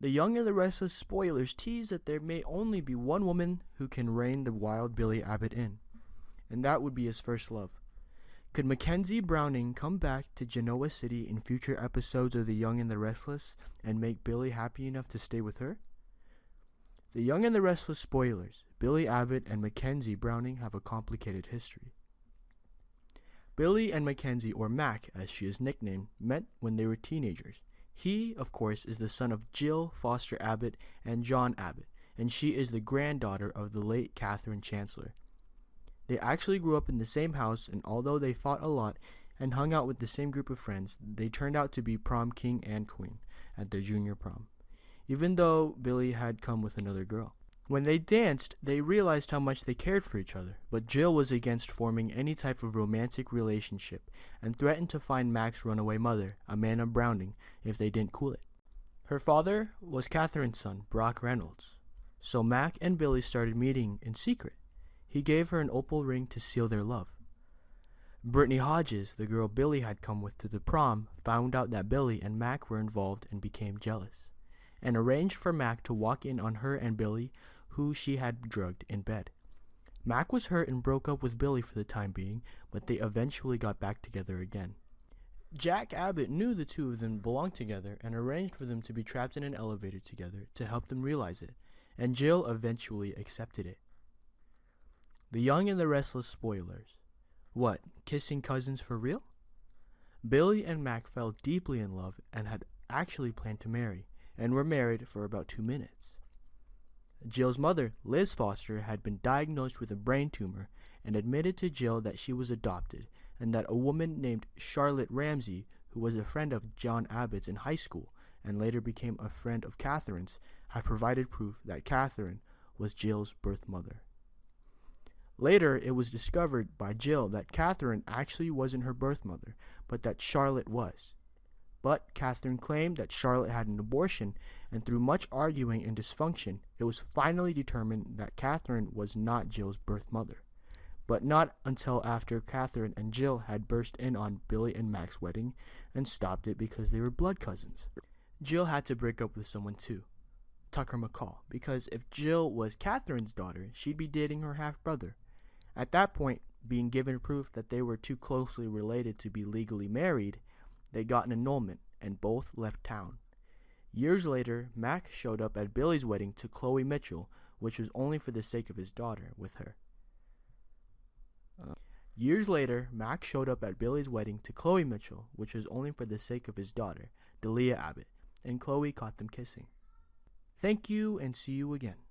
The Young and the Restless spoilers tease that there may only be one woman who can rein the wild Billy Abbott in, and that would be his first love. Could Mackenzie Browning come back to Genoa City in future episodes of The Young and the Restless and make Billy happy enough to stay with her? The Young and the Restless spoilers. Billy Abbott and Mackenzie Browning have a complicated history. Billy and Mackenzie, or Mac as she is nicknamed, met when they were teenagers. He, of course, is the son of Jill Foster Abbott and John Abbott, and she is the granddaughter of the late Katherine Chancellor. They actually grew up in the same house, and although they fought a lot and hung out with the same group of friends, they turned out to be prom king and queen at their junior prom, even though Billy had come with another girl. When they danced, they realized how much they cared for each other, but Jill was against forming any type of romantic relationship and threatened to find Mac's runaway mother, Amanda Browning, if they didn't cool it. Her father was Katherine's son, Brock Reynolds, so Mac and Billy started meeting in secret. He gave her an opal ring to seal their love. Brittany Hodges, the girl Billy had come with to the prom, found out that Billy and Mac were involved and became jealous, and arranged for Mac to walk in on her and Billy, who she had drugged, in bed. Mac was hurt and broke up with Billy for the time being, but they eventually got back together again. Jack Abbott knew the two of them belonged together and arranged for them to be trapped in an elevator together to help them realize it, and Jill eventually accepted it. The Young and the Restless spoilers. What, kissing cousins for real? Billy and Mac fell deeply in love and had actually planned to marry, and were married for about 2 minutes. Jill's mother, Liz Foster, had been diagnosed with a brain tumor and admitted to Jill that she was adopted, and that a woman named Charlotte Ramsey, who was a friend of John Abbott's in high school and later became a friend of Katherine's, had provided proof that Katherine was Jill's birth mother. Later, it was discovered by Jill that Katherine actually wasn't her birth mother, but that Charlotte was. But Katherine claimed that Charlotte had an abortion, and through much arguing and dysfunction, it was finally determined that Katherine was not Jill's birth mother. But not until after Katherine and Jill had burst in on Billy and Mac's wedding and stopped it because they were blood cousins. Jill had to break up with someone too, Tucker McCall, because if Jill was Katherine's daughter, she'd be dating her half-brother. At that point, being given proof that they were too closely related to be legally married, they got an annulment, and both left town. Years later, Mac showed up at Billy's wedding to Chloe Mitchell, which was only for the sake of his daughter with her. Years later, Mac showed up at Billy's wedding to Chloe Mitchell, which was only for the sake of his daughter, Delia Abbott, and Chloe caught them kissing. Thank you, and see you again.